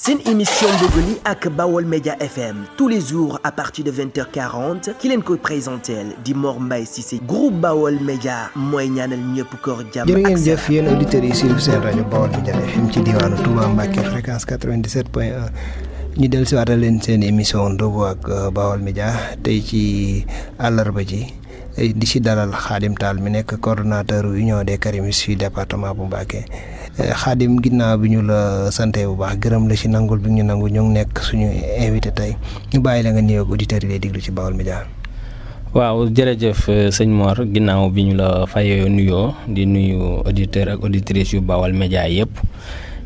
seen émission Ndogali ak Bawol Média FM tous les jours à partir de 20h40 ki leen koy présenteel di Mor Mbaye Cissé groupe Bawol Média mooy ñaanal ñëpp koor jàmm. jërë ngeen jëf yéen auditeurs yi suivre seen rajo Bawol Média FM ci diwaanu Touba Mbacké fréquence 97.1 ñu del si waatal leen seen émission Ndogu ak Bawol Média tey ci àllarba ji di si dalal Khadim Tall mi nekk coordonnateur union des karimistes fii département bu Mbacké. Khadim ginnaaw bi ñu la sante bu baax gërëm la ci nangul bi ñu nangu ñu nekk suñu invité tey ñu bàyyi la nga nuyoog auditeurs yi lay déglu ci Bawol Média. waaw jërëjëf sëñ Mor ginnaaw bi ñu la fayoo nuyoo di nuyu auditeurs ak auditrices yu Bawol Média yëpp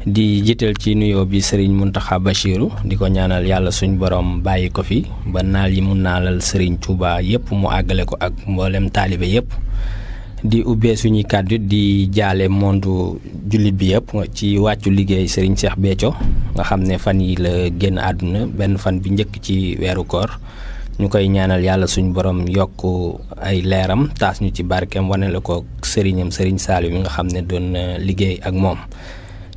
di jiital ci nuyoo bi Serigne Mountakha Bachirou di ko ñaanal yàlla suñ borom bàyyi ko fi ba naal yi mu naalal Serigne Touba yëpp mu àggale ko ak mboolem taalibe yëpp. di ubbee suñuy kàddu di jaale monde jullit bi yëpp ci wàccu liggéey Serigne Cheikh Béthio nga xam ne fan yi la génn àdduna benn fan bi njëkk ci weeru koor ñu koy ñaanal yàlla suñu borom yokk ay leeram taas ñu ci barkeem wane la ko sëriñam Serigne Saliou mi nga xam ne doon liggéey ak moom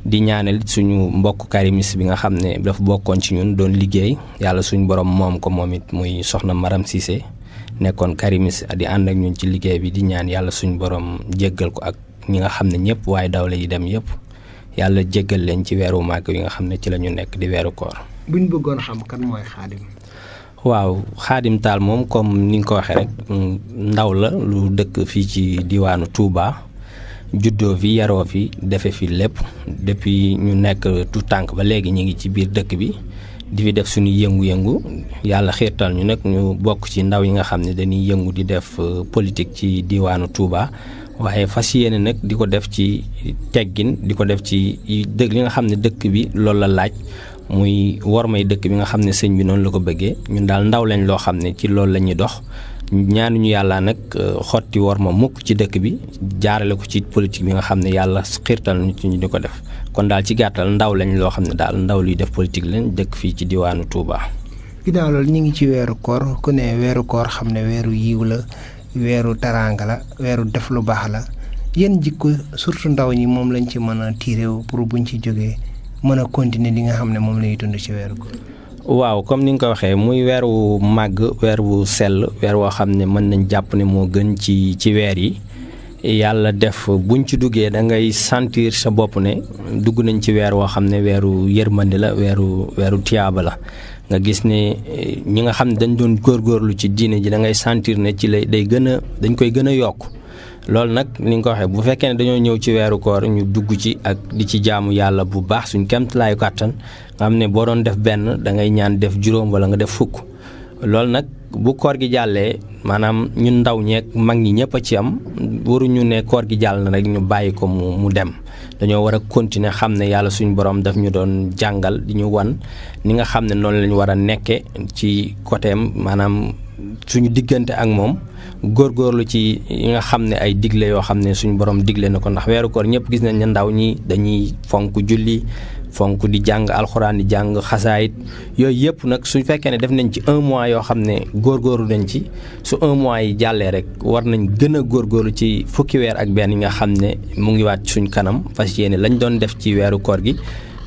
di ñaanal suñu mbokk karimis bi nga xam ne dafa bokkoon ci ñun doon liggéey yàlla suñu borom moom ko moom it muy soxna Maram Cissé nekkoon karimis di ànd ak ñun ci liggéey bi di ñaan yàlla suñu borom jéggal ko ak ñi nga xam ne ñëpp waaye dawle yi dem yëpp yàlla jéggal leen ci weeru màgg yi nga xam ne ci la ñu nekk di weeru koor. buñ bëggoon xam kan mooy Khadim. waaw Khadim Tall moom comme ni nga ko waxee rek ndaw la lu dëkk fii ci diwaanu Touba juddoo fi yaroo fi defe fi lépp depuis ñu nekk tout tànk ba léegi ñu ngi ci biir dëkk bi. di fi def suñu yëngu-yëngu yàlla xiirtal ñu nag ñu bokk ci ndaw yi nga xam ne dañuy yëngu di def politique ci diwaanu Touba waaye fas yéene nag di ko def ci teggin di ko def ci dëgg li nga xam ne dëkk bi loolu la laaj muy wormay dëkk bi nga xam ne sëñ bi noonu la ko bëggee ñun daal ndaw lañ loo xam ne ci loolu la ñuy dox ñaanuñu yàlla nag xotti worma mukk ci dëkk bi jaarale ko ci politique bi nga xam ne yàlla xiirtal ñu ci ñu di ko def kon daal ci gàttal ndaw lañ loo xam ne daal ndaw luy def politique lañ dëkk fii ci diwaanu Touba. ginnaaw loolu ñu ngi ci weeru koor ku ne weeru koor xam ne weeru yiw la weeru taraanga la weeru def lu baax la yéen jikko surtout ndaw ñi moom lañ ci mën a tiire pour buñ ci jógee mën a continuer li nga xam ne moom lañuy dund ci weeru koor. waaw comme ni nga ko waxee muy weer wu màgg weer wu sell weer woo xam ne mën nañ jàpp ne moo gën ci weer yi yàlla def buñ ci duggee da ngay sentir sa bopp ne dugg nañ ci weer woo xam ne weeru yërmande la weeru tiyaaba la nga gis ne ñi nga xam ne dañ doon góorgóorlu ci diine ji da ngay sentir ne ci lay dañ koy gën a yokk loolu nag ni nga ko waxee bu fekkee ne dañoo ñëw ci weeru koor ñu dugg ci ak di ci jaamu yàlla bu baax suñ kéemtalaayu kàttan nga xam ne boo doon def benn da ngay ñaan def juróom wala nga def fukk loolu nag bu koor gi jàllee maanaam ñun ndaw ñeeg mag ñi ñëpp a ci am waruñu ne koor gi jàll na rek ñu bàyyi ko mu dem dañoo war a continuer xam ne yàlla suñu borom daf ñu doon jàngal di ñu wan ni nga xam ne noonu lañu war a nekke ci côtéem maanaam suñu diggante ak moom góorgóorlu ci yi nga xam ne ay digle yoo xam ne suñu borom digle na ko ndax weeru koor ñëpp gis nañ ne ndaw ñi dañuy fonk julli fonk di jàng alxuraan di jàng xasaayit yooyu yëpp nag su fekkee ne def nañ ci 1 mois yoo xam ne góorgóorlu nañ ci su 1 mois yi jàllee rek war nañ gën a góorgóorlu ci fukki weer ak benn yi nga xam ne mu ngi waat suñ kanam fas yéene lañ doon def ci weeru koor gi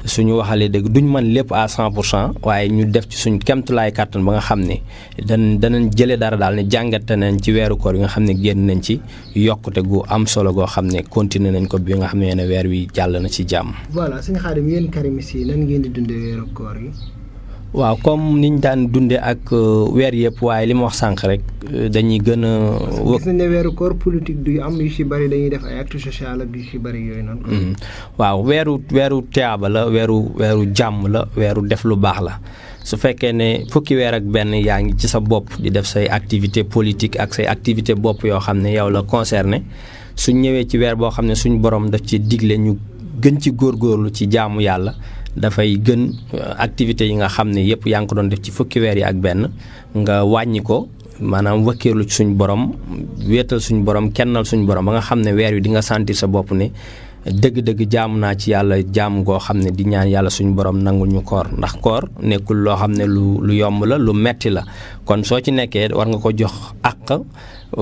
suñu waxalee dëgg duñ mën lépp à 100% waaye ñu def ci suñ kemtulaay kàttan ba nga xam ne danañ jëlee dara daal ne jàngate nañ ci weeru koor yi nga xam ne génn nañ ci yokkute gu am solo goo xam ne continuer nañ ko bi nga xam ne weer wi jàll na ci jàmm. voilà sëñ Khadim yéen karimis yi nan ngeen di dundee weeru koor yi. waaw comme niñ daan dundee ak weer yëpp waaye li ma wax sànq rek dañuy gën a. gis nañ ne weeru koor politique du am yu ci bari dañuy def ay actes sociaux ak yu ci bari yooyu noonu. waaw weeru tiyaaba la weeru jàmm la weeru def lu baax la su fekkee ne fukki weer ak benn yaa ngi ci sa bopp di def say activité politique ak say activité bopp yoo xam ne yow la concerné suñ ñëwee ci weer boo xam ne suñ borom daf ci digle ñu gën ci góorgóorlu ci jaamu yàlla. dafay gën activités yi nga xam ne yëpp yaa ngi ko doon def ci fukki weer yi ak benn nga wàññi ko maanaam wakkeerlu ci suñu borom wéetal suñu borom kennal suñu borom ba nga xam ne weer wi di nga sentir sa bopp ne dëgg-dëgg jaamu naa ci yàlla jaamu goo xam ne di ñaan yàlla suñu borom nangul ñu koor ndax koor nekkul loo xam ne lu yomb la lu metti la kon soo ci nekkee war nga ko jox àq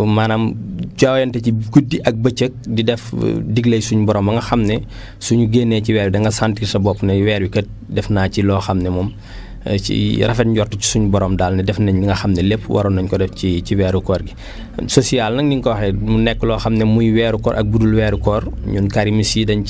maanaam jaayante ci guddi ak bëccëg di def digle suñu borom ba nga xam ne suñu génnee ci weer wi da nga sentir sa bopp ne weer wi kat def naa ci loo xam ne moom ci rafet njort ci suñu borom daal ne def nañ li nga xam ne lépp waroon nañ ko def ci weeru koor gi. social nag ni nga ko waxee mu nekk loo xam ne muy weeru koor ak budul weeru koor ñun karimis yi dañ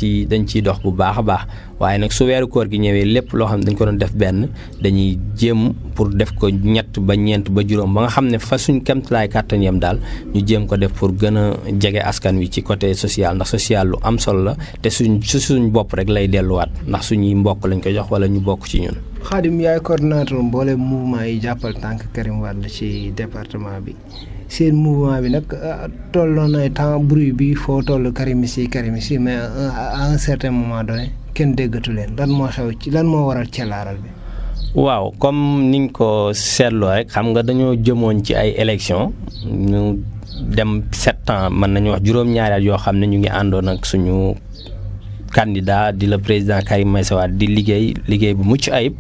ciy dox bu baax a baax waaye nag su weeru koor gi ñëwee lépp loo xam ne dañ ko doon def benn dañuy jéem pour def ko ñett ba ñeent ba juróom ba nga xam ne fa suñ kemtalaay kàttan yam daal ñu jéem ko def pour gën a jege askan wi ci côté social ndax social lu am solo la te suñ bopp rek lay delluwaat ndax suñuy mbokk lañ ko jox wala ñu bokk ci ñun. Khadim yaay coordinateur mboolem mouvement yi jàppal tànk Karim Wade ci département bi seen mouvement bi nag tolloon na temps bruit bi foo toll karimis yi mais à un certain moment donné kenn déggatu leen lan moo xew ci lan moo waral celaaral bi. waaw comme niñ ko seetloo rek xam nga dañoo jëmoon ci ay élections ñu dem 7 ans mën nañu wax juróom-ñaari at yoo xam ne ñu ngi àndoon ak suñu candidat di le président Karim Meïssa Wade di liggéey bu mucc ayib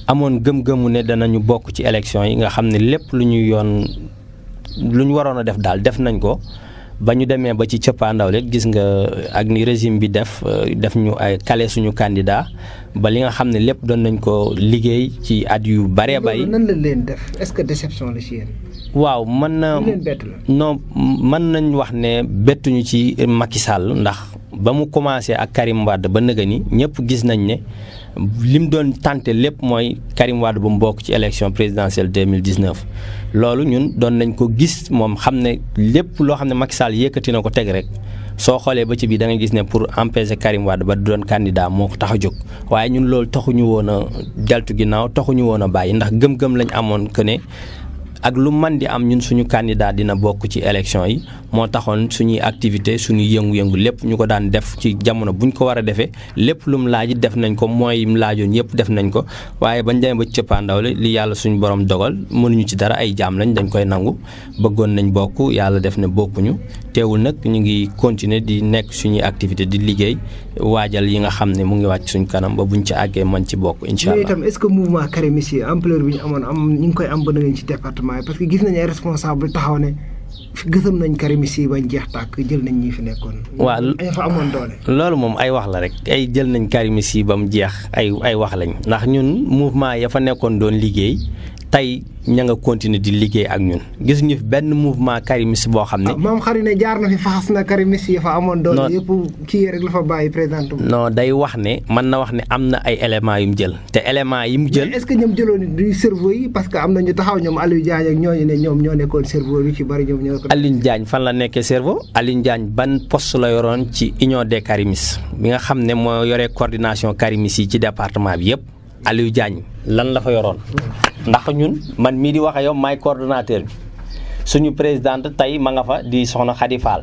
amoon gëm-gëmu ne danañu bokk ci élection yi nga xam ne lépp lu ñu waroon a def daal def nañ ko ba ñu demee ba ci cëppaandaw rek gis nga ak ni régime bi def ñu ay kale suñu candidat ba li nga xam ne lépp doon nañ ko liggéey ci at yu baree bay. nan la leen def est-ce que déception la ci yéen. waaw mën nañ wax ne bettuñu ci Macky Sall ndax ba mu commencé ak Karim Wade ba nëga ni ñëpp gis nañ ne lim doon tenté lépp mooy Karim Wade bu mu bokk ci élection présidentielle 2019 loolu ñun doon nañ ko gis moom xam ne lépp loo xam ne Macky Sall yëkkati na ko teg rek soo xoolee ba ci biir da nga gis ne pour empêcher Karim Wade ba du doon candidat moo ko tax a jóg waaye ñun loolu taxuñu woon a deltu ginnaaw taxuñu woon a bàyyi ndax gëm-gëm lañ amoon que ne ak lu man di am ñun suñu candidat dina bokk ci élection yi moo taxoon suñuy activité suñuy yëngu-yëngu lépp ñu ko daan def ci jamono buñ ko war a defee lépp lu mu laaj def nañ ko mooy mu laajoon yëpp def nañ ko waaye bañ demee ba cëppaandaw li yàlla suñu borom dogal mënuñu ci dara ay jaam lañ dañ koy nangu bëggoon nañ bokk yàlla def ne bokkuñu teewul nag ñu ngi continuer di nekk suñuy activité di liggéey waajal yi nga xam ne mu ngi wàcc suñ kanam ba buñ ci àggee man ci bokk incha allah. mais itam est-ce que mouvement Karimis yi ampleur bi ñu amoon ñu ngi koy am ba ngeen ci département yi parce que gis nañ ay responsable taxaw ne gësam nañ Karimis yi bañ jeex tàkk jël nañ ñi fi nekkoon. waaw ay fa amoon doole. loolu moom ay wax la rek ay jël nañ Karimis yi ba mu jeex ay wax lañ ndax ñun mouvement ya fa nekkoon doon liggéey tey ña nga continuer di liggéey ak ñun gis ñu fi benn mouvement Karimis boo xam ne. moom xarit ne jaar na fi faxas na Karimis yi fa amoon doole yëpp kii rek la fa bàyyi président. non day wax ne mën na wax ne am na ay éléments yu mu jël te éléments yi mu jël. est-ce que ñoom jëloon du cerveau yi parce que am na ñu taxaw ñoom Aliou Diagne ak ñooñu ne ñoom ñoo nekkoon cerveau bi ci bari ñoom ñoo ko. Aliou Diagne fan la nekkee cerveau Aliou Diagne ban poste la yoroon ci union des Karimis bi nga xam ne moo yore coordination Karimis yi ci département bi yëpp Aliou Diagne lan la fa yoroon. ndax ñun man mii di wax ak yow maay coordonnateur bi suñu présidente tey ma nga fa di soxna Khady Fall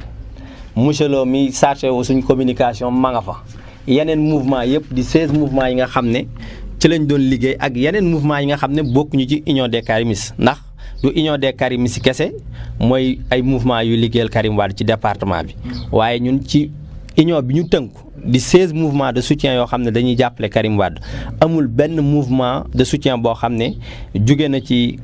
monsieur Lo mi chargé wu suñu communication ma nga fa yeneen mouvement yëpp di 16 mouvements yi nga xam ne ci lañ doon liggéey ak yeneen mouvement yi nga xam ne bokkuñu ci union des Karimis ndax du union des Karimis kese mooy ay mouvement yu liggéeyal Karim Wade ci département bi waaye ñun ci union bi ñu tënku di 16 mouvements de soutien yoo xam ne dañuy jàppale Karim Wade amul benn mouvement de soutien boo xam ne jóge na ci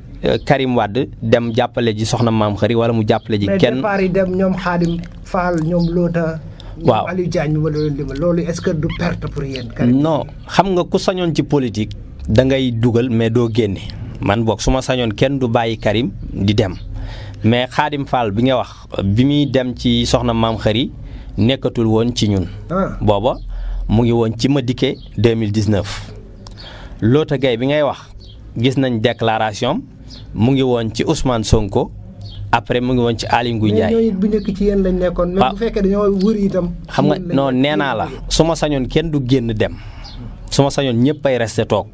Karim Wade dem jàppale ji soxna Maam Xari wala mu jàppale ji kenn. mais départ yi dem ñoom Khadim Fall ñoom Lota. waaw Aliou Diagne ma doon limal loolu est-ce que du perte pour yéen. non xam nga ku sañoon ci politique da ngay dugal mais doo génne man boog su ma sañoon kenn du bàyyi Karim di dem mais Khadim Fall bi nga wax bi muy dem ci soxna Maam Xari nekkatul woon ci ñun. booba mu ngi woon ci Madické 2019 Lota Gaye bi ngay wax gis nañ déclaration mu ngi woon ci Ousmane Sonko après mu ngi woon ci Aly Ngouille Ndiaye. mais ñooñu bu njëkk ci yéen lañ nekkoon. même bu fekkee dañoo wër itam. xam nga non nee naa la su ma sañoon kenn du génn dem su ma sañoon ñëpp ay resté toog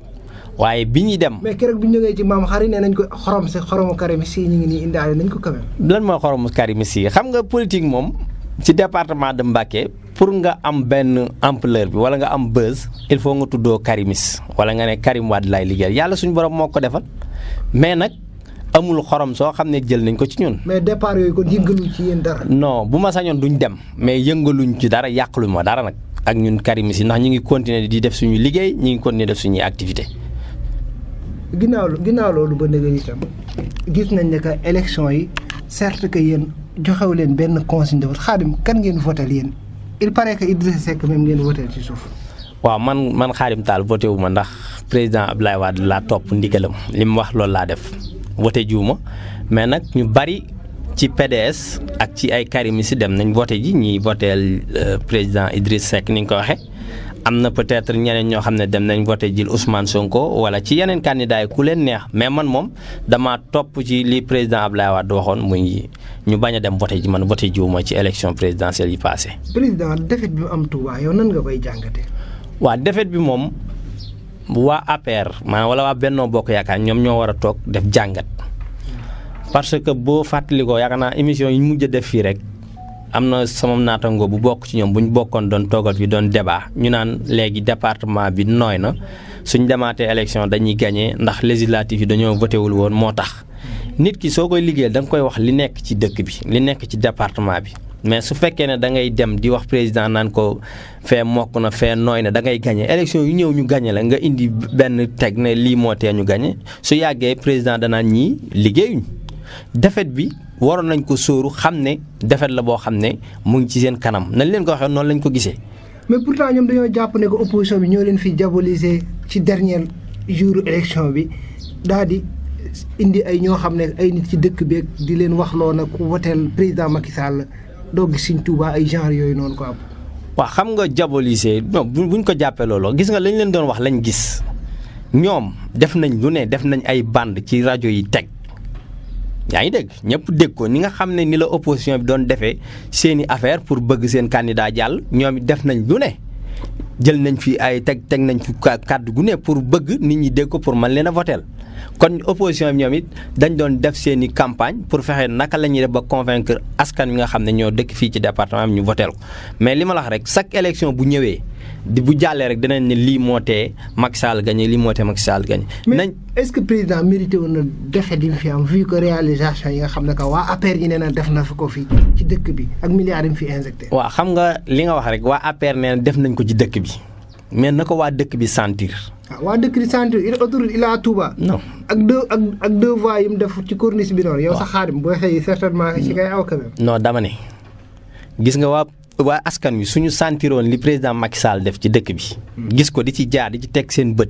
waaye bi ñuy dem. mais keroog bu ñu jógee ci Maam Xari nee nañ ko xoromu Karimis yi ñu ngi nii indaale nañ ko quand même. lan mooy xoromu Karimis yi xam nga politique moom. ci département de Mbacké pour nga am benn ampleur bi wala nga am buzz il faut nga tuddoo Karimis wala nga ne Karim Wade laay liggéeyal yàlla suñu borom moo ko defal mais nag amul xorom soo xam ne jël nañ ko ci ñun. mais départ yooyu kon yëngaluñ ci yéen dara. non bu ma sañoon duñ dem mais yëngaluñ ci dara yàqaluñ ma dara nag ak ñun Karim si ndax ñu ngi continuer di def suñu liggéey ñu ngi continuer def suñuy activité. ginnaaw loolu ba léegi itam gis nañ ne que élection yi certes que yéen joxew leen benn consigne de vote Khadim kan ngeen votel yéen il paraît que Idrissa Seck même ngeen votel ci suuf. waaw man Khadim Tall voté wu ma ndax président Abdoulaye Wade laa topp ndigalam li mu wax loolu laa def voté jiwu ma mais nag ñu bari ci PDS ak ci ay Karim si dem nañ voté ji ñiy voteel président Idrissa Seck ni nga ko waxee. am na peut-être ñeneen ñoo xam ne dem nañ voté jil Ousmane Sonko wala ci yeneen candidat yi ku leen neex mais man moom dama topp ci li président Abdoulaye Wade waxoon muy ñu bañ a dem voté ji man voté jiwuma ci élection présidentielle yi passé. président défaite bi mu am Touba yow nan nga koy jàngate. waaw défaite bi moom waa APR maanaam wala waa Benno Bokk Yaakaar ñoom ñoo war a toog def jàngat parce que boo fàttalikoo yaakaar naa émission yi ñu mujj a def fii rek. am na sama naatango bu bokk ci ñoom bu ñu bokkoon doon toogal fi doon débat ñu naan léegi département bi nooy na suñ demaatee élection dañuy gagné ndax législative yi dañoo voté wul woon moo tax. nit ki soo koy liggéeyal da nga koy wax li nekk ci dëkk bi li nekk ci département bi mais su fekkee ne da ngay dem di wax président naan ko fee mokk na fee nooy na da ngay gagné élection yu ñëw ñu gagné la nga indi benn teg ne lii moo tee ñu gagné su yàggee président danaan ñii liggéeyuñ défaite bi. waroon nañ ko sóoru xam ne defet la boo xam ne mu ngi ci seen kanam nañ leen ko waxee noonu lañ ko gisee. mais pourtant ñoom dañoo jàpp ne que opposition bi ñoo leen fi diaboliser ci dernier jour élection bi daal di indi ay ñoo xam ne ay nit ci dëkk beeg di leen wax loo nag ku woteel président Macky Sall doo gis Sëñ Tuubaa ay genre yooyu noonu ko am. waaw xam nga diaboliser non buñ ko jàppee loolu gis nga lañ leen doon wax lañ gis ñoom def nañ lu ne def nañ ay bande ci rajo yi teg. yaa ngi dégg ñëpp dégg ko ni nga xam ne ni la opposition bi doon defee seeni affaire pour bëgg seen candidat jàll ñoom it def nañ lu ne jël nañ fi ay teg nañ fi kàddu gu ne pour bëgg nit ñi dégg ko pour mën leen a voteel kon opposition bi ñoom it dañ doon def seeni campagne pour fexe naka la ñuy def ba convaincre askan wi nga xam ne ñoo dëkk fii ci département bi ñu voteel ko mais li ma la wax rek chaque élection bu ñëwee bu jàllee rek dinañ ne lii moo tee Macky Sall gagné lii moo tee Macky Sall gagné. mais est-ce que président mérité woon na défaite yi mu fi am vu que réalisation yi nga xam ne que waa APR yi nee na def na fi ko fi ci dëkk bi ak milliards yi mu fi injecté. waaw xam nga li nga wax rek waa APR nee na def nañ ko ci dëkk bi mais na ko waa dëkk bi sentir. waa dëkk bi sentir autoroute Ila Touba. non ak deux voies yi mu def ci corniche bi noonu. yow sa Xaadim booy xëy certainement ci ngay aw quand même. non dama ne gis nga waa askan wi suñu sentiroon li président Macky Sall def ci dëkk bi. gis ko di ci jaar di ci teg seen bët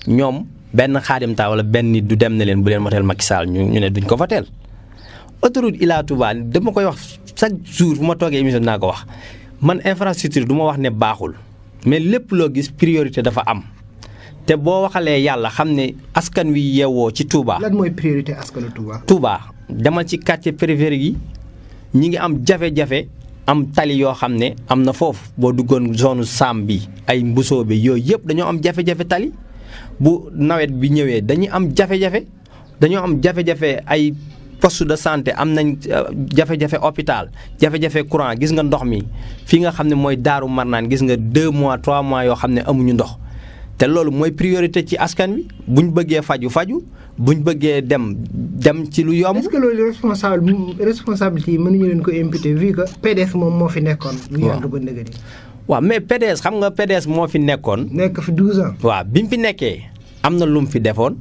ñoom benn Xaadim Tall wala benn nit du dem na leen bu leen voteel Macky Sall ñu ne duñ ko voteel. autoroute Ila Touba dama koy wax chaque jour bu ma toogee émission naa ko wax man infrastructure du ma wax ne baaxul mais lépp loo gis priorité dafa am te boo waxalee yàlla xam ne askan wi yeewoo ci Touba. lan mooy priorité askanu Touba. Touba demal ci quartier périphérique yi ñi ngi am jafe-jafe. am tali yoo xam ne am na foofu boo duggoon zone Sam bi ay mbusoo bi yooyu yëpp dañoo am jafe-jafe tali bu nawet bi ñëwee dañuy am jafe-jafe dañoo am jafe-jafe ay poste de santé am nañ jafe-jafe hôpital jafe-jafe courant gis nga ndox mi fii nga xam ne mooy Daaru Marnaan gis nga 2 mois 3 mois yoo xam ne amuñu ndox te loolu mooy priorité ci askan wi buñ bëggee faju buñ bëggee dem ci lu yomb. est-ce que loolu responsabilité yi mënuñu leen ko imputer vu que PDS moom moo fi nekkoon. waaw ñu yàgg ba ndëgëri. waaw mais PDS xam nga PDS moo fi nekkoon. nekk fi 12 ans. waaw bi mu fi nekkee am na lu mu fi defoon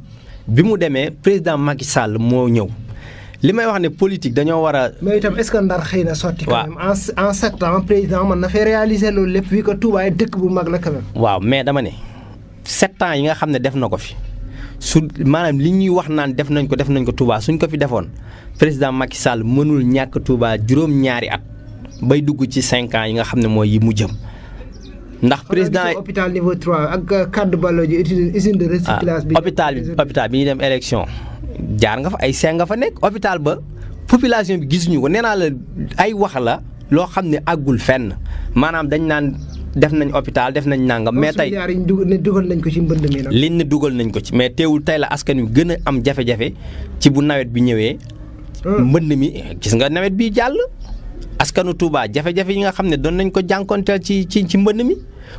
bi mu demee président Macky Sall moo ñëw li may wax ne politique dañoo war a. mais itam est-ce que Ndar xëy na sotti. waaw quand même en 7 ans président mën na fee réaliser loolu lépp vu que Touba ay dëkk bu mag la quand même. waaw mais dama ne 7 ans yi nga xam ne def na ko fi. su maanaam li ñuy wax naan def nañ ko Touba suñ ko fi defoon président Macky Sall mënul ñàkk Touba juróom-ñaari at bay dugg ci 5 ans yi nga xam ne mooy yi mu jëm ndax président hôpital niveau 3 ak kaddu ballo ji usine de recyclage bi. hôpital bi ñu dem élection jaar nga fa ay seng nga fa nekk hôpital ba population bi gisuñu ko nee naa la ay wax la loo xam ne àggul fenn maanaam dañ naan. def nañ hôpital def nañ nangam mais tey dugal nañ ko ci mbënd mi nag. liñ ne dugal nañ ko ci mais teewul tey la askan wi gën a am jafe-jafe ci bu nawet bi ñëwee. mbënd mi gis nga nawet bi jàll askanu Touba jafe-jafe yi nga xam ne doon nañ ko jànkonteel ci mbënn mi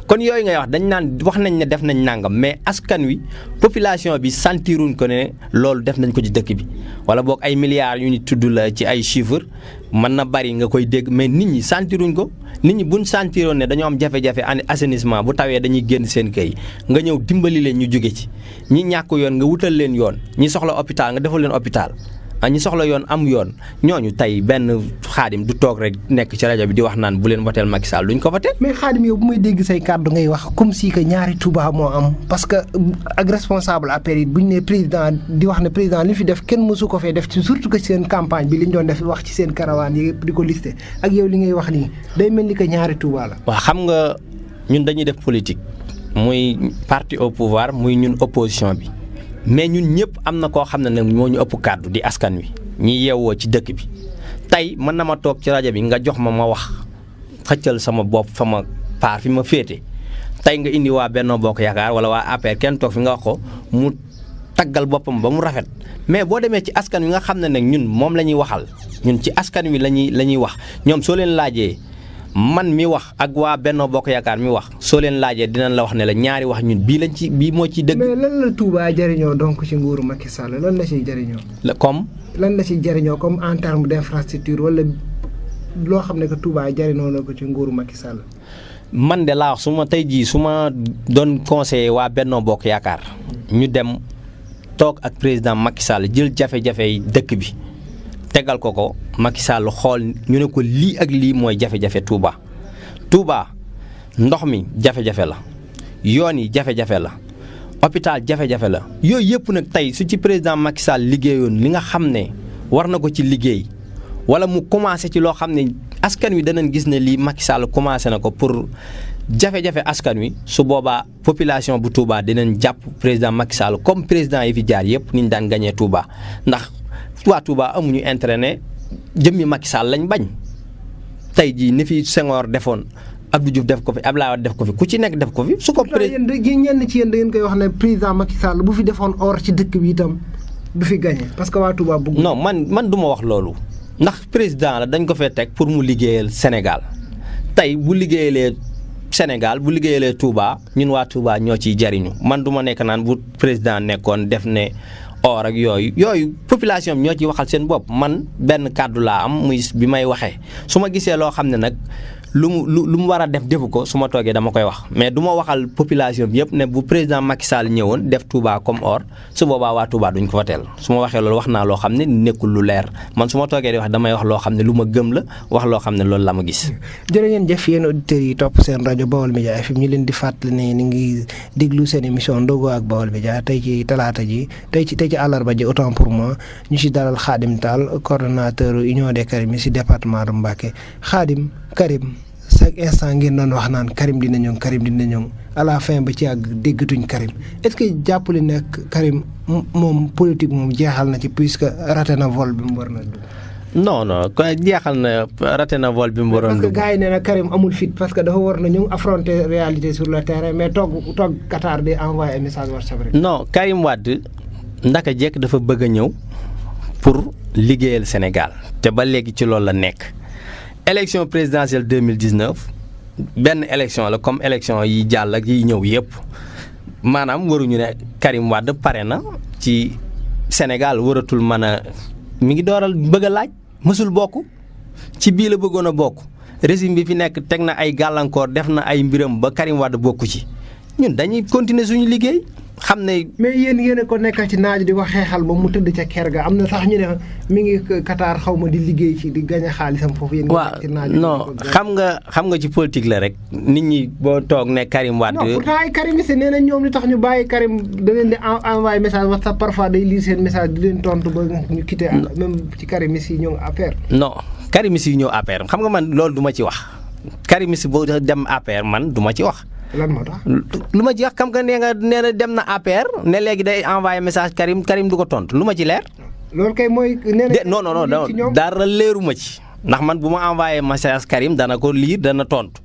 kon yooyu ngay wax dañ naan wax nañ ne def nañ nangam mais askan wi population bi sentiruñ ko ne loolu def nañ ko ci dëkk bi wala boog ay milliards yu ñu tudd la ci ay chiffres mën na bari nga koy dégg mais nit ñi sentiruñ ko nit ñi buñ sentiroon ne dañoo am jafe-jafe assainissement bu tawee dañuy génn seen kër yi nga ñëw dimbali leen ñu jóge ci ñi ñàkk yoon nga wutal leen yoon ñi soxla hôpital nga defal leen hôpital ñi soxla yoon am yoon ñooñu tey benn Xaadim du toog rek nekk ci rajo bi di wax naan bu leen voteel Macky Sall duñ ko voteel. mais Xaadim yow bu may dégg say kàddu ngay wax comme si que ñaari Touba moo am parce que ak responsable APR yi bu ñu nee président di wax ne président li fi def kenn mësu ko fee def ci surtout que seen campagne bi li ñu doon def wax ci seen caravane yi yëpp di ko listé ak yow li ngay wax nii day mel ni que ñaari Touba la. waaw xam nga ñun dañuy def politique muy parti au pouvoir muy ñun opposition bi. mais ñun ñëpp am na koo xam ne nag moo ñu ëpp kàddu di askan wi ñi yeewoo ci dëkk bi tey mën na ma toog ci rajo bi nga jox ma wax xëccal sama bopp fa ma paar fi ma féete tey nga indi waa Benno Bokk Yaakaar wala waa APR kenn toog fi nga wax ko mu taggal boppam ba mu rafet mais boo demee ci askan wi nga xam ne nag ñun moom la ñuy waxal ñun ci askan wi la ñuy wax ñoom soo leen laajee man mi wax ak waa Benno Bokk Yaakaar mi wax soo leen laajee dinañ la wax ne la ñaari wax ñun bii moo ci dëgg. mais lan la Touba jëriñoo donc ci nguuru Macky Sall lan la ciy jëriñoo. comme. lan la ciy jëriñoo comme en terme d'infrastructure wala loo xam ne que Touba jëriñoo na ko ci nguuru Macky Sall. man de laa wax su ma tey jii su ma doon conseiller waa Benno Bokk Yaakaar ñu dem toog ak président Macky Sall jël jafe-jafe yi dëkk bi. tegal ko Macky Sall xool ñu ne ko lii ak lii mooy jafe-jafe Touba ndox mi jafe-jafe la yoon yi jafe-jafe la hôpital jafe-jafe la yooyu yëpp nag tey su ci président Macky Sall liggéeyoon li nga xam ne war na ko ci liggéey wala mu commencé ci loo xam ne askan wi danañ gis ne lii Macky Sall commencé na ko pour jafe-jafe askan wi su boobaa population bu Touba dinañ jàpp président Macky Sall comme président yi fi jaar yëpp ni ñu daan gañee Touba ndax waa Touba amuñu intérêt ne jëmmi Macky Sall lañ bañ tey jii ni fi Senghor defoon Abdou Diouf def ko fi Abdoulaye Wade def ko fi ku ci nekk def ko fi su ko ñenn ci yéen da ngeen koy wax ne président Macky Sall bu fi defoon or ci dëkk bi itam du fi gagné parce que waa Touba bëgg. non man du ma wax loolu ndax président la dañ ko fee teg pour mu liggéeyal Sénégal tey bu liggéeyalee Sénégal bu liggéeyalee Touba ñun waa Touba ñoo ciy jariñu man du ma nekk naan bu président nekkoon def ne or ak yooyu population bi ñoo ci waxal seen bopp man benn kàddu laa am muy bi may waxee su ma gisee loo xam ne nag lu mu war a defu ko su ma toogee dama koy wax mais du ma waxal population bi yëpp ne bu président Macky Sall ñëwoon def Touba comme or su boobaa waa Touba duñ ko fa teel su ma waxee loolu wax naa loo xam ne nekkul lu leer man su ma toogee di wax damay wax loo xam ne lu ma gëm la wax loo xam ne loolu la ma gis. jërë ngeen jëf yéen auditeurs yi topp seen rajo Baol Média FM ñu leen di fàttali ne ni ngi déglu seen émission Ndogu ak Baol Média tey ci talaata ji tey ci àllarba ji autant pour moi ñu si dalal Khadim Tall coordonnateur union des Karimis si département de Mbacké Khadim Karim chaque instant ngeen doon wax naan Karim dina ñëw à la fin ba ci àgg déggatuñ Karim est-ce que jàppale ne Karim moom politique moom jeexal na ci puisque raté na vol bi mu war na dugg. non jeexal na raté na vol bi mu waroon dugg. parce que gars yi nee na Karim amul fit parce que dafa war na ñëw affronter réalité sur le terrain mais toog Qatar di envoyer message WhatsApp rek. non Karim Wade ndaka jekk dafa bëgg a ñëw pour liggéeyal Sénégal te ba léegi ci loolu la nekk. élection présidentielle 2019 benn élection la comme élection yi jàll ak yi ñëw yëpp maanaam waruñu ne Karim Wade pare na ci Sénégal waratul mën a mi ngi dooral bëgg a laaj mësul bokk ci bii la bëggoon a bokk régime bi fi nekk teg na ay gàllankoor def na ay mbiram ba Karim Wade bokku ci ñun dañuy continuer suñu liggéey xam ne. mais yéen ko nekkal ci naaj di ko xeexal ba mu tëdd ca ker ga am na sax ñu ne mi ngi Qatar xaw ma di liggéey ci di gañ a xaalisam foofu. yéen waaw non xam nga ci politique la rek nit ñi boo toog ne Karim Wade. non pourtant ay Karim si nee na ñoom li tax ñu bàyyi Karim da leen di envoyé message WhatsApp parfois day lire seen message di leen tontu ba ñu quitté même ci Karim yi ñëw APR. non Karim yi ñëw APR xam nga man loolu du ma ci wax Karim yi boo dem APR man du ma ci wax. lan moo tax lu ma ci wax xam nga nee na dem na APR ne léegi day envoyé message Karim du ko tontu lu ma ci leer. loolu kay mooy. nee na non dara leeru ma ci ndax man bu ma envoyé message Karim dana ko lire dana tontu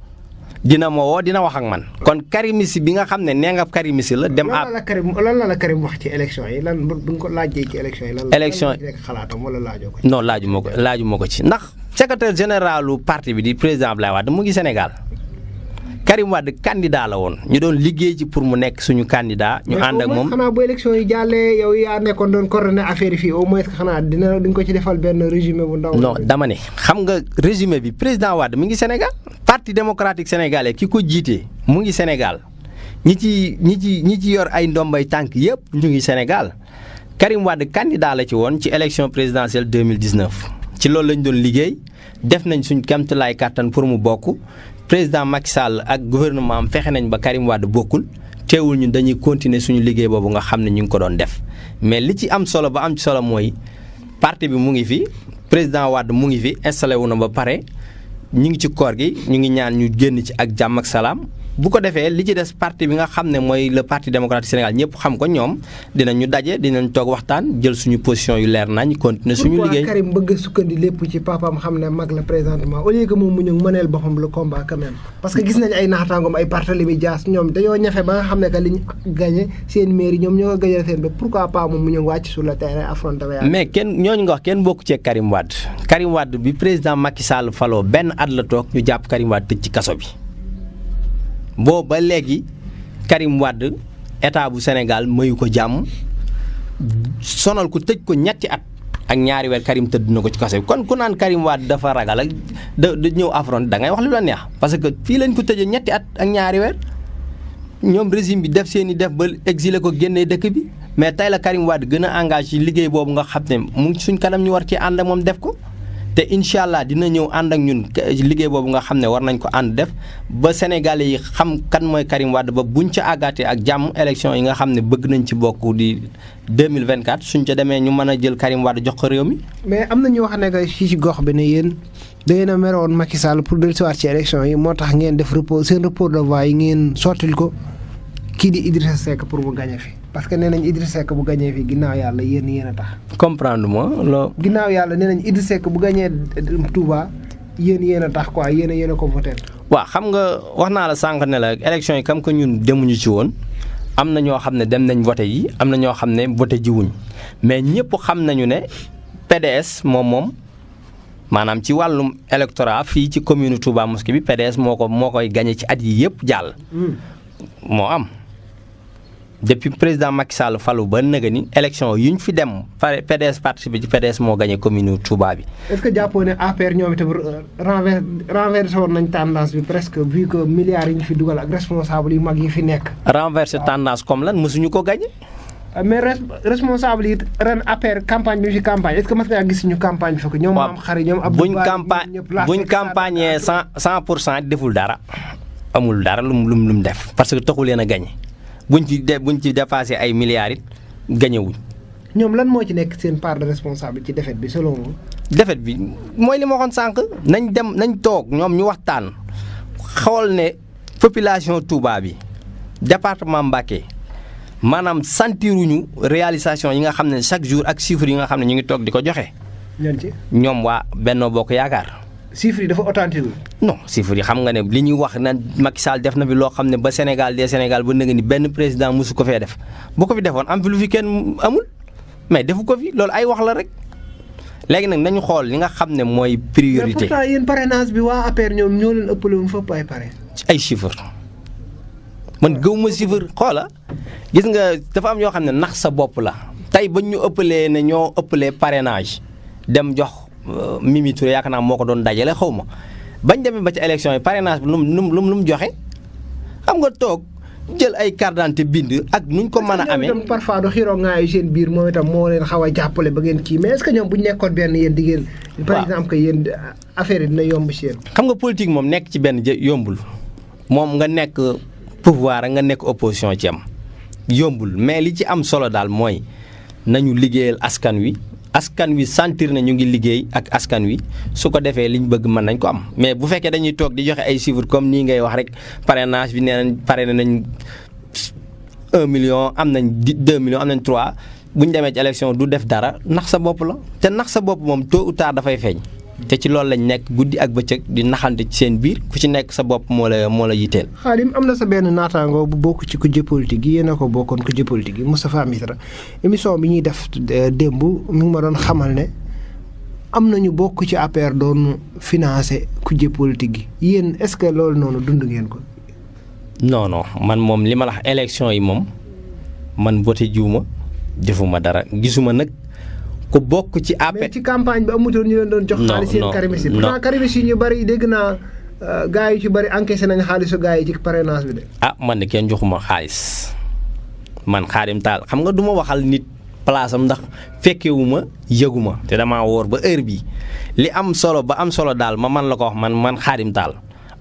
dina ma woo dina wax ak man kon Karimisi bi nga xam ne nee nga Karimisi la. dem lan la Karim wax ci élection yi lan bu nga ko laajee ci élection yi. élection lan la xalaatam wala laajoo ko. non laaju ma ko ci ndax secrétaire généralu parti bi di président Abdoulaye Wade mu ngi Sénégal Karim Wade candidat la woon ñu doon liggéey ci pour mu nekk suñu candidat ñu ànd ak moom. xanaa bu élection yi jàllee yow yaa nekkoon doon coordonné affaire yi fii au moins xanaa dina duñ ko ci defal benn résumé bu ndaw. non dama ne xam nga résumé bi président Wade mu ngi Sénégal parti démocratique sénégalais ki ko jiite mu ngi Sénégal ñi ci yor ay ndombay tànk yëpp ñu ngi Sénégal Karim Wade candidat la ci woon ci élection présidentielle 2019 ci loolu lañ doon liggéey def nañ suñ kéemtalaay kàttan pour mu bokk. président Macky Sall ak gouvernement am fexe nañ ba Karim Wade bokkul teewul ñun dañuy continuer suñu liggéey boobu nga xam ne ñu ngi ko doon def mais li ci am solo ba am ci solo mooy parti bi mu ngi fi président Wade mu ngi fi installé wu na ba pare ñu ngi ci koor gi ñu ngi ñaan ñu génn ci ak jàmm ak salaam bu ko defee li ci des parti bi nga xam ne mooy le parti démocratique Sénégal ñëpp xam ko ñoom dinañu daje dinañ toog waxtaan jël suñu position yu leer nañ continuer suñu liggéey. pourquoi Karim bëgg sukkandi lépp ci papaam xam ne mag la présentement au lieu que moom mu ñëw mëneel boppam le combat quand même. parce que gis nañ ay naataangoom ay Barthélémy Dias ñoom dañoo ñafe ba nga xam ne que liñ gagné seen mairie ñoom ñoo ko gagné seen bopp pourquoi pas moom mu ñëw wàcc sur le terrain affronté ko. mais ñooñu nga wax kenn bokku ci Karim Wade Karim Wade bi président Macky Sall faloo benn at la toog ñu jàpp Karim Wade tëj ci kaso bi. boobu ba léegi Karim Wade état bu Sénégal mayu ko jàmm sonal ko tëj ko ñetti at ak ñaari weer Karim tëdd na ko ci kaso bi kon ku naan Karim Wade dafa ragal ak da ñëw affronté da ngay wax lu la neex parce que fii lañ ko tëjee ñetti at ak ñaari weer ñoom régime bi def seen i def ba exilé ko génnee dëkk bi mais tey la Karim Wade gën a engagé ci liggéey boobu nga xam ne mu ngi suñ kanam ñu war ci ànd ak moom def ko. te incha allah dina ñëw ànd ak ñun liggéey boobu nga xam ne war nañ ko ànd def ba Sénégalais yi xam kan mooy Karim Wade ba buñ ca àggaatee ak jàmm élection yi nga xam ne bëgg nañ ci bokk di 2024 suñ ca demee ñu mën a jël Karim Wade jox ko réew mi. mais am na ñu wax ne que fii ci gox bi ne yéen da ngeen a meroon Macky Sall pour dellusiwaat ci élection yi moo tax ngeen def report seen report de voix yi ngeen sottil ko kii di Idrissa Seck pour mu gagné fi. parce que nee nañ Idrissa Seck bu gañee fii ginnaaw yàlla yéen a tax. comprendre moi loo. ginnaaw yàlla nee nañ Idrissa Seck bu gañee Touba yéen a tax quoi yéen a ko voté. waaw xam nga wax naa la sànq ne la élection yi comme que ñun demuñu ci woon am na ñoo xam ne dem nañ voté yi am na ñoo xam ne voté jiwuñ mais ñëpp xam nañu ne PDS moom maanaam ci wàllum électorat fii ci commune Touba Mosquée bi PDS moo koy gañe ci at yi yëpp jàll. moo am. depuis président Macky Sall falu ba nëga ni élection yu ñu fi dem PDS participé ci PDS moo gagné commune Touba bi. est-ce que jàppoo ne APR ñoom itam renversé woon nañ tendance bi presque vu que milliards yi ñu fi dugal ak responsable yu mag yi fi nekk. renversé tendance comme lan mësuñu ko gagné. mais responsable yi ren APR campagne bi fi campagne est-ce que mas ngaa gis ñu campagne fekk ñoom. am xarit ñoom Abdou buñ campagne 100% deful dara amul dara lum def parce que taxul leen a gagné. buñ ci dépassé ay milliards it gañewuñ. ñoom lan moo ci nekk seen part de responsable ci défaite bi selon vous. défaite bi mooy li ma waxoon sànq nañ toog ñoom ñu waxtaan xool ne population Touba bi département Mbacké maanaam sentiruñu réalisation yi nga xam ne chaque jour ak chiffres yi nga xam ne ñu ngi toog di ko joxe. ñoom waa Benno Bokk Yaakaar. chiffres yi dafa authentique. non chiffres yi xam nga ne li ñuy wax na Macky Sall def na fi loo xam ne ba Sénégal ba nëga ni benn président mosu ko fee def bu ko fi defoon am fi lu fi kenn amul mais defu ko fi loolu ay wax la rek léegi nag nañu xool li nga xam ne mooy priorité. mais pourtant yéen parrainage bi waa APR ñoom ñoo leen ëppale woon fépp ay parrain. ay chiffres man gëw ma chiffres xoola gis nga dafa am yoo xam ne nax sa bopp la tey bañ ñu ëppalee ne ñoo ëppalee parrainage dem jox. Mimi Touré yaakaar naa moo ko doon dajale xaw ma bañ demee ba ci élection yi parrainage bi lu mu joxe xam nga toog jël ay carte d'identité bind ak nuñ ko mën a amee. est-ce que parfois du xiroo ngaayu seen biir moom itam moo leen xaw a jàppale ba ngeen kii mais est-ce que ñoom bu ñu nekkoon benn yéen di ngeen. par exemple que yéen affaire yi dina yomb ci yéen. xam nga politique moom nekk ci benn yombul moom nga nekk pouvoir nga nekk opposition ci am yombul mais li ci am solo daal mooy nañu liggéeyal askan wi. askan wi sentir na ñu ngi liggéey ak askan wi su ko defee liñ bëgg mën nañ ko am mais bu fekkee dañuy toog di joxe ay chiffres comme nii ngay wax rek parrainage bi nee nañ parrainé nañ 1 million am nañ 2 millions am nañ 3 bu ñu demee ci élection du def dara nax sa bopp la te nax sa bopp moom tôt ou tard dafay feeñ te ci loolu lañ nekk guddi ak bëccëg di naxante ci seen biir ku ci nekk sa bopp moo la yitteel. Khadim am na sa benn naataango bu bokk ci kujje politique yi yéen a ko bokkoon kujje politique yi Moustapha Mitra émission bi ñuy def démb mi ngi ma doon xamal ne am nañu bokk ci APR doon financer kujje politique gi yéen est-ce que loolu noonu dund ngeen ko. non man moom li ma la wax élection yi moom man voté jiwuma defuma dara gisuma nag ku bokk ci APR. mais ci campagne bi amutoon ñu leen doon jox xaalis seen karimis yi. pourtant karimis yi ñu bari dégg naa gars yi ci bari encaissé nañu xaalisu gars yi ci parrainage bi de. man de kenn joxuma xaalis man Khadim Tall xam nga du ma waxal nit place am ndax fekkewuma yëguma te damaa wóor ba heure bi li am solo ba am solo daal man la ko wax man Khadim Tall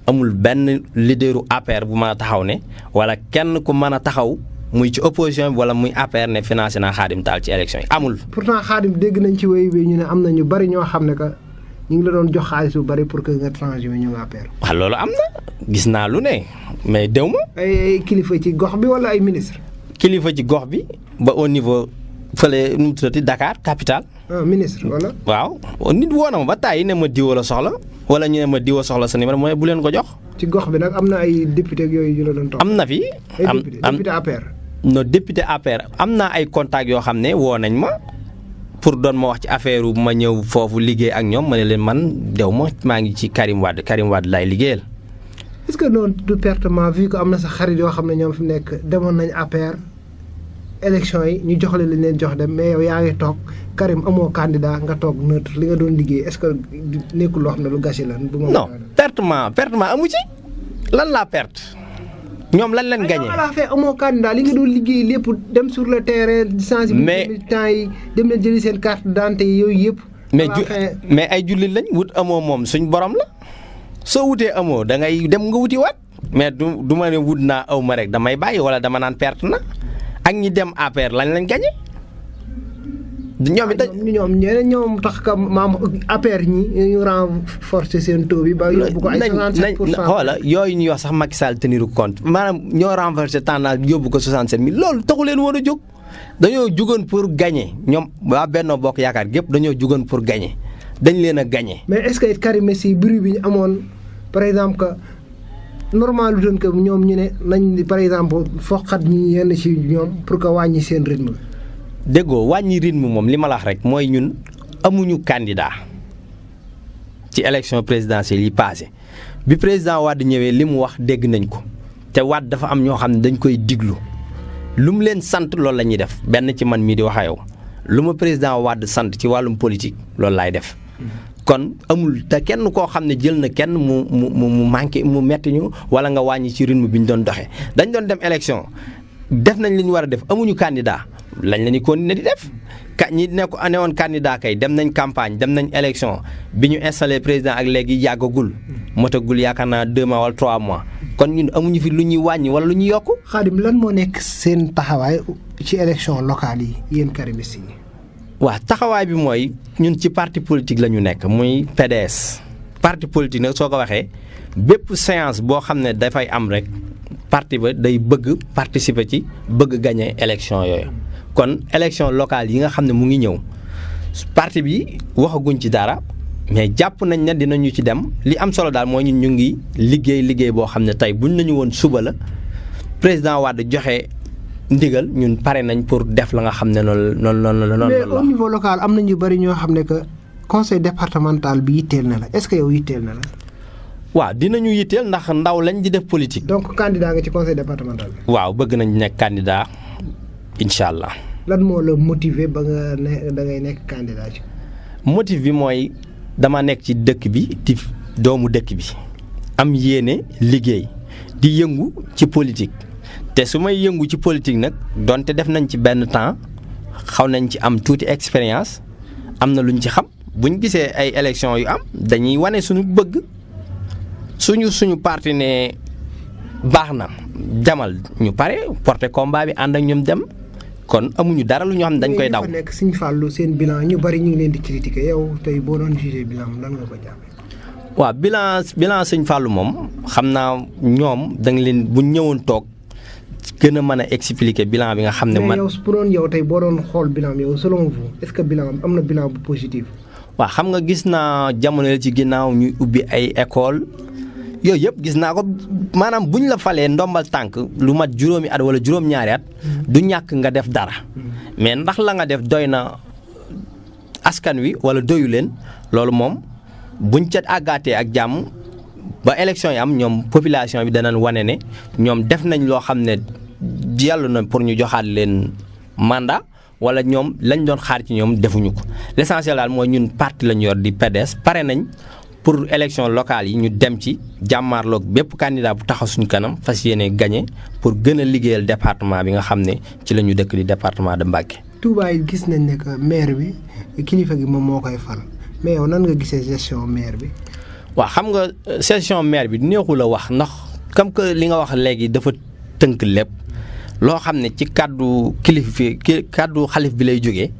amul benn leaderu APR bu mën a taxaw ne wala kenn ku mën a taxaw muy ci opposition bi wala muy APR ne financé naa Khadim Tall ci élection yi amul. pourtant Khadim dégg nañ ci wéy bi ñu ne am na ñu bari ñoo xam ne que ñu ngi la doon jox xaalis bu bari pour que nga transhumé ñu nga APR. waaw loolu am na gis naa lu ne mais dew ma. ay kilifa ci gox bi wala ay ministre. kilifa ci gox bi ba au niveau fële nu mu tuddati Dakar capitale. ministre wala. waaw nit woo na ma ba tàyyi ne ma diwa la soxla wala ñu ne ma diwa soxla sa numéro mooy bu leen ko jox. ci gox bi nag am na ay député ak yooyu yu la doon toog. am na fi. député APR. non député APR am naa ay contacts yoo xam ne woo nañ ma pour doon ma wax ci affaire bu ma ñëw foofu liggéey ak ñoom ma ne leen man dew ma maa ngi ci Karim Wade laay liggéeyal. est-ce que noonu du pertement vu que am na sa xarit yoo xam ne ñoom fi nekk demoon nañ APR élection yi ñu jox leen jox dem mais yow yaa ngi toog Karim amoo candidat nga toog neutre li nga doon liggéey est-ce que nekkul loo xam ne lu gâché la. non pertement amu ci lan laa perte. ñoom lan leen gagné mais fait amoo candidat li nga doon liggéey lépp dem sur le terrain. sensibiliser militants yi dem leen jëli seen carte d'identité yooyu yëpp. mais ay jullit lañ wut amoo moom suñ borom la soo wutee amoo da ngay dem nga wuti waat mais du ma ne wut naa aw ma rek damay bàyyi wala dama naan perte na ak ñi dem APR lañ gagné. ñoom tax ka maam APR ñi ñu renforcer seen taux bi ba yóbbu ko ay 67%. xoola yooyu ñuy wax sax Macky Sall tenir compte maanaam ñoo renforcer tendance yóbbu ko 67.000 loolu taxu leen woon a jóg dañoo jugoon pour gagner ñoom waa Benno Bokk Yaakaar gépp dañoo jugoon pour gagner dañ leen a gagner. mais est-ce que Karim Messi bruit bi ñu amoon par exemple que normal lu doon que ñoom ñu ne nañ par exemple foqat ñi yenn ci ñoom pour que wàññi seen rythme. déggoo wàññi rythme moom li ma la wax rek mooy ñun amuñu candidat ci élection présidentielle yi passé bi président Wade ñëwee li mu wax dégg nañ ko te Wade dafa am ñoo xam ne dañ koy diglu lu mu leen sant loolu la ñuy def benn ci man mii di wax ak yow lu ma président Wade sant ci wàllum politique loolu laay def. kon amul te kenn koo xam ne jël na kenn mu manqué mu metti ñu wala nga wàññi ci rythme bi ñu doon doxee dañ doon dem élection def nañ li ñu war a def amuñu candidat. lañ la ñu continuer di def ñi ne woon candidat kay dem nañ campagne dem nañ élection bi ñu installé président ak léegi yàggagul motagul yaakaar naa 2 mois wala 3 mois kon ñun amuñu fi lu ñuy wàññi wala lu ñuy yokk. Khadim lan moo nekk seen taxawaay ci élection locale yi yéen karimistes yi. waaw taxawaay bi mooy ñun ci parti politique la ñu nekk muy PDS parti politique nag soo ko waxee bépp séance boo xam ne dafay am rek parti ba day bëgg participer ci bëgg gagner élection yooyu. kon élection locale yi nga xam ne mu ngi ñëw parti bi waxaguñ ci dara mais jàpp nañ ne dinañu ci dem li am solo daal mooy ñun ñu ngi liggéey boo xam ne tey buñ nañu woon suba la président Wade joxe ndigal ñun pare nañ pour def la nga xam ne noonu mais au niveau local am na ñu bari ñoo xam ne que conseil départemental bi yitteel na la est-ce que yow yitteel na la. waaw dinañu yitteel ndax ndaw lañ di def politique. donc candidat nga ci conseil départemental bi. waaw bëgg nañ nekk candidat. incha allah. lan moo la motiver ba nga ne da ngay nekk candidat ci. motif bi mooy dama nekk ci dëkk bi di doomu dëkk bi am yéene liggéey di yëngu ci politique te su may yëngu ci politique nag donte def nañ ci benn temps xaw nañ ci am tuuti expérience am na luñ ci xam buñ gisee ay élections yu am dañuy wane suñu bëgg suñu parti ne baax na demal ñu pare porter combat bi ànd ak ñoom dem. kon amuñu dara lu ñu xam ne dañ koy daw. nekk Sëñ Fallou seen bilan ñu bari ñu ngi leen di critiquer yow tey boo doon jugé bilan lan nga ko jàppee. waaw bilan Sëñ Fallou moom xam naa ñoom da nga leen bu ñëwoon toog gën a mën a expliquer bilan bi nga xam ne. mais yow bu doon yow tey boo doon xool bilan yow selon vous est-ce que bilan am na bilan bu positif. waaw xam nga gis naa jamono ci ginnaaw ñuy ubbi ay école yooyu yëpp gis naa ko maanaam bu ñu la falee ndombal tànk lu mat juróomi at wala juróom-ñaari at du ñàkk nga def dara mais ndax la nga def doy na askan wi wala doyu leen loolu moom buñ ca àggaatee ak jàmm ba élection yi am ñoom population bi danañ wane ne ñoom def nañ loo xam ne yàlla na pour ñu joxaat leen mandat wala ñoom lañ doon xaar ci ñoom defuñu ko l'essentiel daal mooy ñun parti lañ yor di PDS pare nañ pour élection locale yi ñu dem ci jàmmaarloog bépp candidat bu taxaw suñu kanam fas yéene gagné pour gën a liggéeyal département bi nga xam ne ci la ñu dëkk di département de Mbacké. Touba yi gis nañ ne que maire bi kilifa gi moom moo koy fal mais yow nan nga gisee gestion maire bi. waaw xam nga gestion maire bi neexul a wax ndax comme que li nga wax léegi dafa tënk lépp loo xam ne ci kàddu kàddu xalif bi lay jógee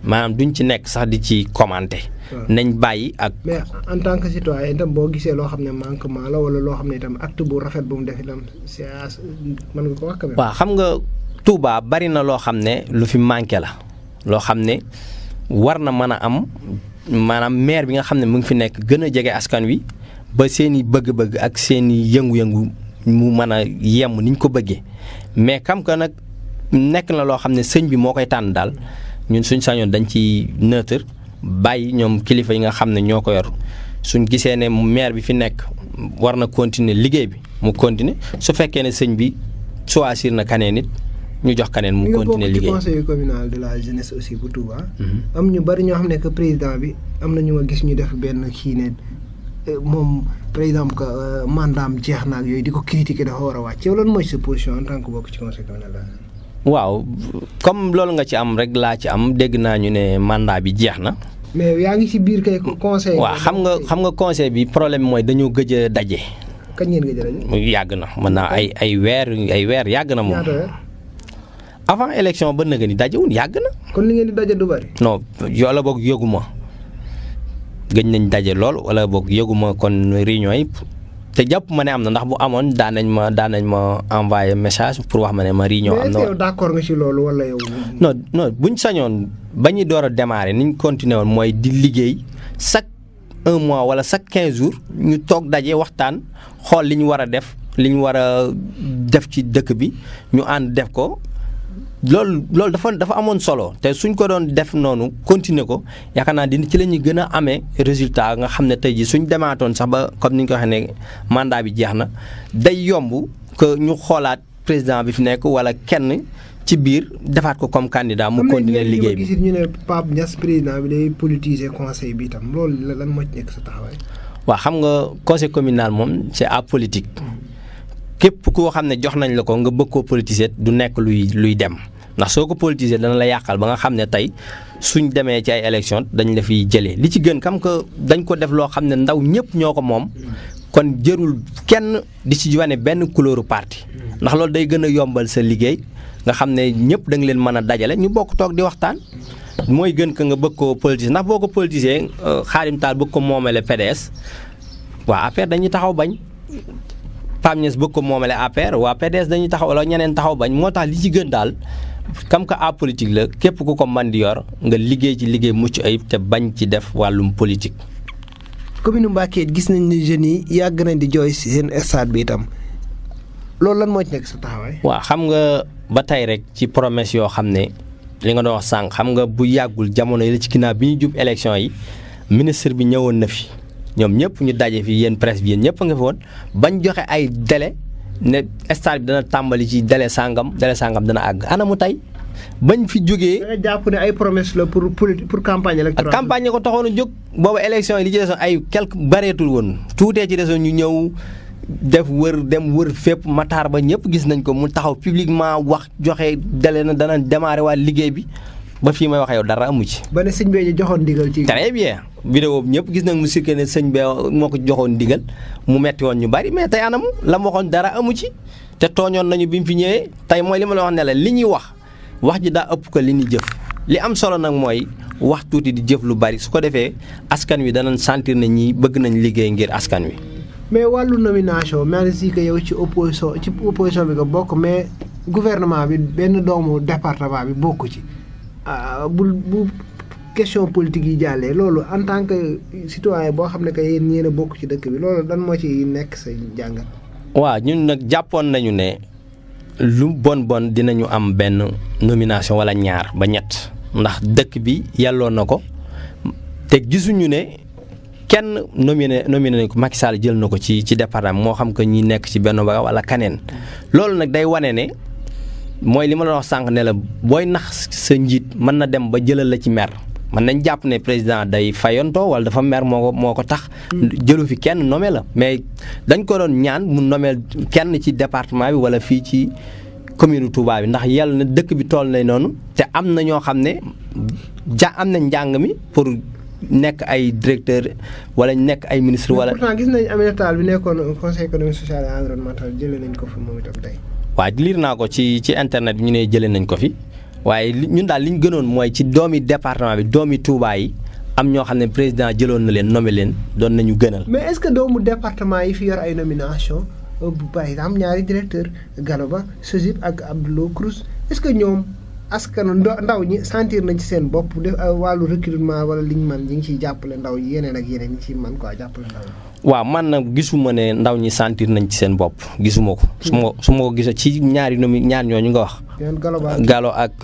maanaam duñ ci nekk sax di ci commenter. nañ bàyyi ak. mais en tant que citoyen itam boo gisee loo xam ne manquement la wala loo xam ne itam acte bu rafet bu mu def itam c'est mën nga ko wax. waaw xam nga Touba bari na loo xam ne lu fi manqué la loo xam ne war na mën a am maanaam maire bi nga xam ne mu ngi fi nekk gën a jege askan wi ba seen i bëgg-bëgg ak seen i yëngu-yëngu mu mën a yemm ni ñu ko bëggee mais kam que nag nekk na loo xam ne sëñ bi moo koy tànn daal ñun suñ sañoon dañ ci neutre. bàyyi ñoom kilifa yi nga xam ne ñoo ko yor suñ gisee ne maire bi fi nekk war na continuer liggéey bi mu continuer su fekkee ne sëñ bi choisir na kaneen nit ñu jox kaneen mu continuer liggéey. conseil communal de la jeunesse aussi bu Touba. am ñu bari ñoo xam ne que président bi am na ñu ma gis ñu def benn kii ne moom par exemple que mandaam jeex na ak yooyu di ko critiquer dafa war a wàcc yow lan mooy sa position en tant que bokk ci conseil communal. waaw comme loolu nga ci am rek laa ci am dégg naa ñu ne mandat bi jeex na. mais yaa ngi ci biir kay conseil. waaw xam nga conseil bi problème mooy dañoo gëj a daje. kañ ngeen gëj a daje. yàgg na mën naa ay weer yàgg na moom. ñaata weer. avant élection ba nga ni dajewul yàgg na. kon li ngeen di daje du bari. non wala boog yëguma gëj nañ daje lool wala boog yëguma kon réunion yi. te jàpp ma ne am na ndax bu amoon daan nañ ma envoyé message pour wax ma ne ma réunion am na. mais yow d'accord nga ci loolu wala yow. non buñ sañoon ba ñu door a démarrer ni ñu continué woon mooy di liggéey chaque 1 mois wala chaque 15 jours ñu toog daje waxtaan xool li ñu war a def li ñu war a def ci dëkk bi ñu ànd def ko. loolu dafa amoon solo te suñ ko doon def noonu continuer ko yaakaar naa ci la ñuy gën a amee résultat nga xam ne tey jii suñ demaatoon sax ba comme ni ñu ko waxee ne mandat bi jeex na day yomb que ñu xoolaat président bi fi nekk wala kenn ci biir defaat ko comme candidat mu continuer liggéey bi. ñu ne Pape Niass président bi day politiser conseil bi itam loolu lan moo ci nekk sa taxawaay. waaw xam nga conseil communal moom c'est apolitique. képp koo xam ne jox nañ la ko nga bëgg koo politiser du nekk luy dem ndax soo ko politiser dana la yàqal ba nga xam ne tey suñ demee ci ay élection dañ la fiy jëlee li ci gën kam que dañ ko def loo xam ne ndaw ñëpp ñoo ko moom kon jërul kenn di ci wane benn couleuru parti ndax loolu day gën a yombal sa liggéey nga xam ne ñëpp da nga leen mën a dajale ñu bokk toog di waxtaan mooy gën ka nga bëgg koo politiser ndax boo ko politiser Xaadim Taal bëgg ko moomale PDS waa APR dañuy taxaw bañ Pape Niass bëgg ko moomale APR waa PDS dañuy taxaw wala ñeneen taxaw bañ moo tax li ci gën daal comme que apolitique la képp ku ko mën di yor nga liggéey ci liggéey mucc ayib te bañ ci def wàllum politique. commune Mbacké gis nañ ni jeunes yi yàgg nañ di jooy si seen stade bi itam loolu lan moo ci nekk sa taxawaay. waaw xam nga ba tey rek ci promesse yoo xam ne li nga doon wax sànq xam nga bu yàggul jamono yi la ci ginnaaw bi ñu jub élection yi ministre bi ñëwoon na fi. ñoom ñëpp ñu daje fi yéen presse bi yéen ñëpp a nga fi woon bañ joxe ay délai ne stade bi dana tàmbali ci délai sangam dana àgg anamu tey bañ fi jógee. da nga jàpp ne ay promesse la pour campagne électorale. campagne ko taxoon a jóg boobu élection yi li ci desoon ay quelque bareetul woon tuutee ci desoon ñu ñëw def dem wër fépp Matar ba ñëpp gis nañ ko mu taxaw publiquement wax joxe délai na dana démarrer waa liggéey bi. ba fii may wax yow dara amu ci. ba ne sëñ bee joxoon ndigal ci. très bien vidéo bi ñëpp gis nañ mu circulé ne sëñ bee moo ko joxoon ndigal mu metti woon ñu bari mais tey anamu la mu waxoon dara amu ci te tooñoon nañu bi mu fi ñëwee tey mooy li ma la wax ne la li ñuy wax ji daa ëpp ko li ñuy jëf li am solo nag mooy wax tuuti di jëf lu bari su ko defee askan wi danañ sentir ne ñi bëgg nañ liggéey ngir askan wi. mais wàllu nomination même si que yow ci opposition bi nga bokk mais gouvernement bi benn doomu département bi bokku ci. bu question politique yi jàllee loolu en tant que citoyen boo xam ne que yéen a bokk ci dëkk bi loolu lan moo ci nekk sa jàngat. waaw ñun nag jàppoon nañu ne lu bon dinañu am benn nomination wala ñaar ba ñett ndax dëkk bi yàlloon na ko te gisuñu ne kenn nominé nañ ko Macky Sall jël na ko ci département moo xam que ñi nekk ci benn ba wala kaneen loolu nag day wane ne mooy li ma la wax sànq ne la booy nax sa njiit mën na dem ba jëlal la ci mer mën nañ jàpp ne président day fayonto wala dafa mer moo ko tax jëlu fi kenn nommé la mais dañ ko doon ñaan mu nommé kenn ci département bi wala fii ci commune Touba bi ndax yàlla na dëkk bi toll nañ noonu te am na ñoo xam ne am nañ njàng mi pour nekk ay directeur wala nekk ay ministre wala. pourtant gis nañ Aminata Tall bi nekkoon conseil économique social et environnemental jëlee nañ ko fi moom itam tey. waaw liir naa ko ci internet bi ñu ne jëlee nañ ko fi waaye ñun daal li ñu gënoon mooy ci doomi département bi doomi Touba yi am ñoo xam ne président jëloon na leen nommé leen doon nañu gënal. mais est-ce que doomu département yi fi yor ay nomination par exemple ñaari directeur Gallo Ba Sojib ak Abdoulaye Cruz est-ce que ñoom askanu ndaw ñi sentir nañ ci seen bopp def wàllu recrutement wala liñ man ñi ngi ciy jàppale ndaw yi yeneen ak yeneen ñi ciy man quoi jàppale ndaw yi. waaw man nag gisuma ne ndaw ñi sentir nañ ci seen bopp gisuma ko. su ma ko gisee ci ñaar ñooñu nga wax. Gallo ak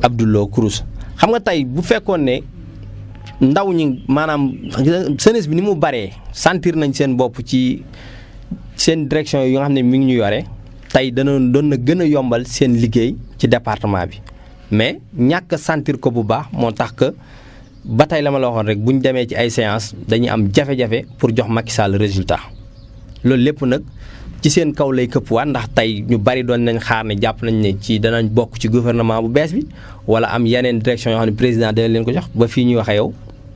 Abdoulaye Cruz xam nga tey bu fekkoon ne ndaw ñi maanaam jeunesse bi ni mu baree sentir nañ seen bopp ci seen direction yi nga xam ne mi ngi ñu yore tey doon na gën a yombal seen liggéey ci département bi mais ñàkk sentir ko bu baax moo tax que ba tey la ma la waxoon rek bu ñu demee ci ay séance dañuy am jafe-jafe pour jox Macky Sall résultat loolu lépp nag ci seen kaw lay këppwaat ndax tey ñu bari doon nañ xaar ne jàpp nañ ne ci danañ bokk ci gouvernement bu bees bi wala am yeneen direction yoo xam ne président dana leen ko jox ba fii ñuy waxee yow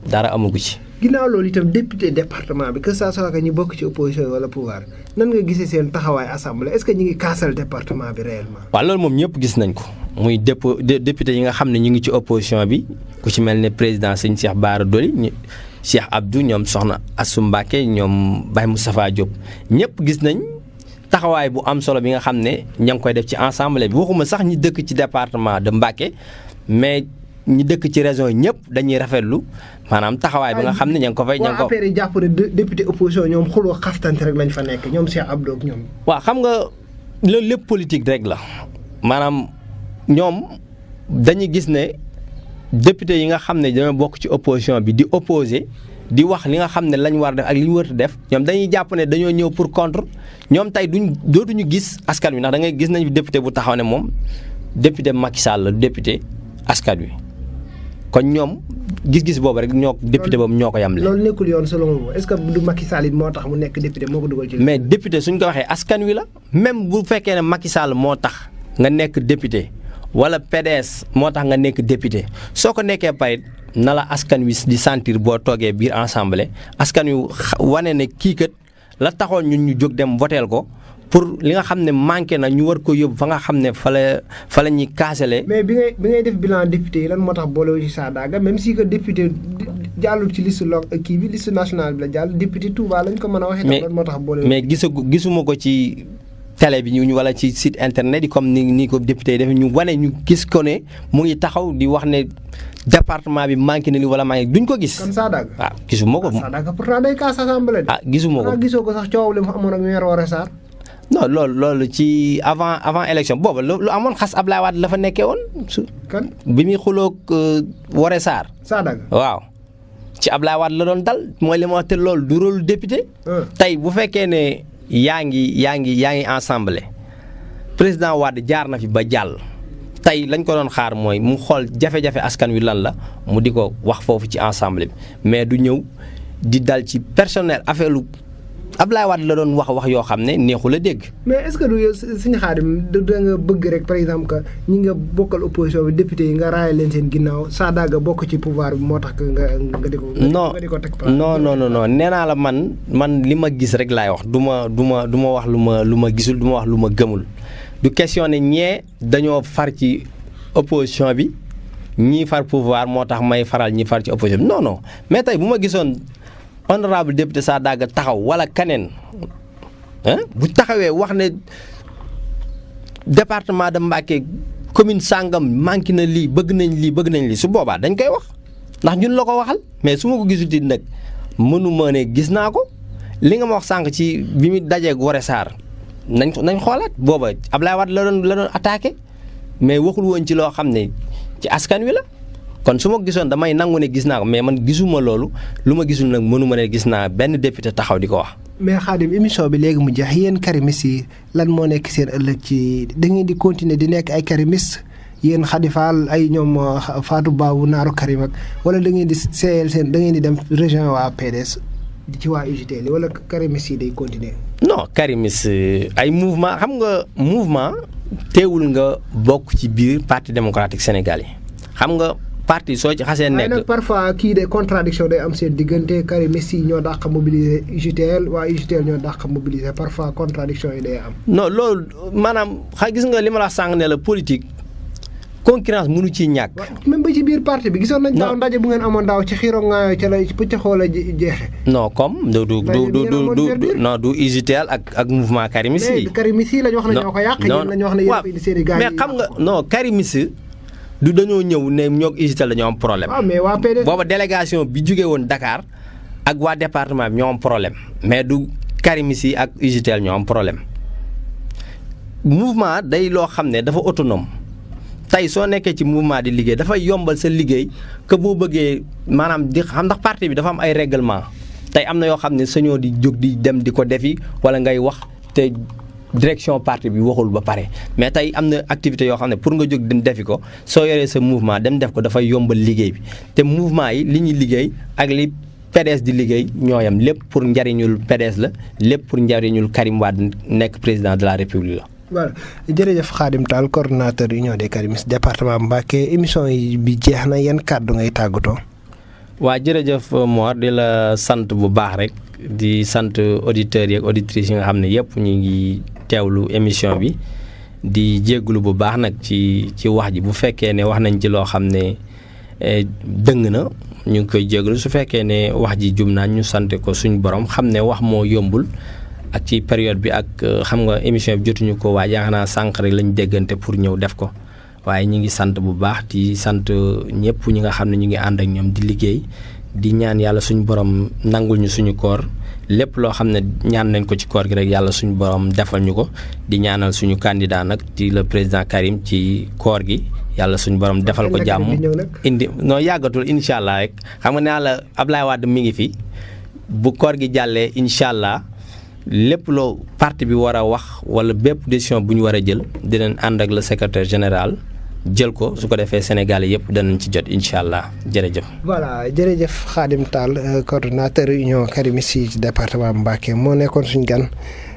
dara amagu ci. ginnaaw loolu itam député département bi que ça soit que ñu bokk ci opposition wala pouvoir nan nga gisee seen taxawaay assemblée est-ce que ñu ngi kaasal département bi réellement. waaw loolu moom ñëpp gis nañ ko muy député yi nga xam ne ñu ngi ci opposition bi ku ci mel ne président sëñ Cheikh Bara Dolly Cheikh Abdou ñoom soxna Assou Mbacké ñoom Baye Moustapha Diop ñëpp gis nañ taxawaay bu am solo bi nga xam ne ña ngi koy def ci assemblée bi waxuma sax ñi dëkk ci département de Mbacké mais ñi dëkk ci région yi ñëpp dañuy rafetlu maanaam taxawaay bi nga xam ne ña ngi ko fay. ña ngi ko affaire yi jàpp ne député opposition ñoom xuloo xastante rek lañ fa nekk ñoom Cheikh Abdou ak ñoom. waaw xam nga loolu lépp politique rek la maanaam ñoom dañuy gis ne député yi nga xam ne dañoo bokk ci opposition bi di opposé di wax li nga xam ne lañ war def ak li ñu warut def ñoom dañuy jàpp ne dañoo ñëw pour contre ñoom tey dootuñu gis askan wi ndax da ngay gis nañu député bu taxaw ne moom député Macky Sall la député askan wi. kon ñoom gis-gis boobu rek député boobu ñoo ko yamle. loolu nekkul yoon selon vous est-ce que du Macky Sall it moo tax mu nekk député moo ko dugal ci. mais député suñ ko waxee askan wi la même bu fekkee ne Macky Sall moo tax nga nekk député wala PDS moo tax nga nekk député soo ko nekkee parit na la askan wi di sentir boo toogee biir assemblée askan wi wane ne kii kat la taxoon ñun ñu jóg dem voteel ko. pour li nga xam ne manqué na ñu war ko yóbbu fa nga xam ne fa la ñuy kaasale. mais bi ngay def bilan député yi lan moo tax boole ci Sadaga même si que député jàllul ci liste liste nationale bi la jàll député Touba lañ ko mën a waxee. mais lan moo tax boole. mais gisuma ko ci télé bi ñu wala ci site internet yi comme ni ko député yi def ñu wane ñu gis ko ne mu ngi taxaw di wax ne département bi manqué na li wala manqué duñ ko gis. kon Sadaga waaw gisuma ko. Sadaga pourtant day kaas assemblée de. gisuma ko gisoo ko sax coow li mu amoon ak maire Woré Sarr. non loolu ci avant élection boobu lu amoon xas Ablaye Wade la fa nekkee woon. kan bi muy xuloog Woré Sarr. Sadaga waaw ci Ablaye Wade la doon dal mooy li ma wax te loolu du rôle député. tey bu fekkee ne yaa ngi assemblée président Wade jaar na fi ba jàll. tey lañ ko doon xaar mooy mu xool jafe-jafe askan wi lan la mu di ko wax foofu ci assemblée bi mais du ñëw di dal ci personnel affaire lu Ablaye Wade la doon wax yoo xam ne neexul a dégg. mais est-ce que du yow Serigne Khadim da nga bëgg rek par exemple que ñi nga bokkal opposition bi député yi nga raaya leen seen ginnaaw Sadaga bokk ci pouvoir bi moo tax nga di ko. nga di ko teg non nee naa la man li ma gis rek laay wax du ma wax lu ma gisul du ma wax lu ma gëmul du question ne ñee dañoo far ci opposition bi ñii far pouvoir moo tax may faral ñi far ci opposition bi non mais tey bu ma gisoon. honorable député Sadaga taxaw wala keneen bu taxawee wax ne département de Mbacké commune sangam manqué na lii bëgg nañ lii su boobaa dañ koy wax ndax ñun la ko waxal mais su ma ko gisuti nag mënuma ne gis naa ko li nga ma wax sànq ci bi mu dajeeg Woré Sarr nañ xoolaat booba Ablaye Wade la doon attaqué mais waxul woon ci loo xam ne ci askan wi la kon su ma gisoon damay nangu ne gis naa ko mais man gisuma loolu lu ma gisul nag mënuma ne gis naa benn député taxaw di ko wax. mais Khadim émission bi léegi mu jeex yéen karimis yi lan moo nekk seen ëllëg ci da ngeen di continuer di nekk ay karimis yéen Khady Fall ay ñoom Fatou Babou Naaru Karim ak wala da ngeen di seeyal seen da ngeen di dem région waa PDS ci waa UJTL wala karimis yi day continuer. non karimis ay mouvement xam nga mouvement teewul nga bokk ci biir parti démocratique sénégalais xam nga. parti soo ci xasee nekk nag parfois kii de contradiction day am seen diggante karimis yi ñoo dàq mobiliser UJTL waa UJTL ñoo dàq mobiliser parfois contradiction yi day am. non loolu maanaam gis nga li ma la sànq ne la politique concurrence mënu ciy ñàkk. même ba ci biir parti bi gisoon nañ daaw ndaje bu ngeen amoon daaw ci xiiro nga ca la pëcc xoola jeexe. non comme du UJTL ak mouvement karimis yi. karimis yi lañ wax ne ñoo ko yàq. yéen lañ wax ne yéen indi seen i gars yi mais xam nga non karimis du dañoo ñëw ne ñoo UJTL dañoo am problème. mais waa PDS booba délégation bi jógee woon Dakar ak waa département bi ñoo am problème mais du karimis yi ak UJTL ñoo am problème mouvement day loo xam ne dafa autonome tey soo nekkee ci mouvement di liggéey dafay yombal sa liggéey que boo bëggee maanaam di xam ndax parti bi dafa am ay règlement tey am na yoo xam ne sañoo di jóg di dem di ko defi wala ngay wax te direction parti bi waxul ba pare mais tey am na activité yoo xam ne pour nga jóg dem defi ko soo yoree sa mouvement dem def ko dafay yombal liggéey bi te mouvement yi li ñuy liggéey ak li PDS di liggéey ñooyam lépp pour njariñul PDS la lépp pour njariñul Karim Wade nekk président de la République la. voilà jërëjëf Khadim Tall coordonnateur union des karimistes département Mbacké émission yi bi jeex na yan kàddu ngay tàggatoo. waa jërëjëf Mor di la sant bu baax rek di sant auditeurs yi ak auditrices yi nga xam ne yëpp ñu ngi teewlu émission bi di jégglu bu baax nag ci wax ji bu fekkee ne wax nañ ci loo xam ne dëng na ñu ngi koy jégglu su fekkee ne wax ji jum naa ñu sant ko suñu borom xam ne wax moo yombul ak ci période bi ak xam nga émission bi jotuñu ko waaye yaakaar naa sànq rek lañ déggante pour ñëw def ko waaye ñu ngi sant bu baax di sant ñëpp ñi nga xam ne ñu ngi ànd ak ñoom di liggéey di ñaan yàlla suñu borom nangul ñu suñu koor lépp loo xam ne ñaan nañ ko ci koor gi rek yàlla suñu borom defal ñu ko di ñaanal suñu candidat nag di le président Karim ci koor gi yàlla suñu borom defal ko jàmm indi non yàggatul incha allah rek xam nga ne la Ablaye Wade mi ngi fi bu koor gi jàllee incha allah lépp loo parti bi war a wax wala bépp décision bu ñu war a jël dinañ ànd ak le secrétaire général jël ko su ko defee Sénégal yëpp danañ ci jot incha allah jërëjëf. voilà jërëjëf Khadim Tall coordonnateur union karimistes yi ci département Mbacké moo nekkoon suñu gan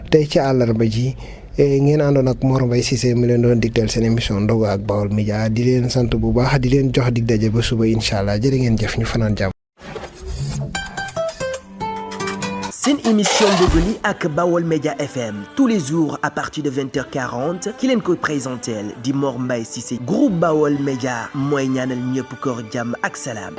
tey ci àllarba ji ngeen àndoon ak Mor Mbaye Cissé mi leen doon digtal seen émission ndogu ak Baol Média di leen sant bu baax di leen jox dig daje ba suba incha allah jërë ngeen jëf ñu fanaan jàmm. seen émission Ndogali ak Baol Média FM tous les jours à partir de 20h40 ki leen koy présentel di Mor Mbaye Cissé groupe Baol Média mooy ñaanal ñëpp koor jàmm ak salaam.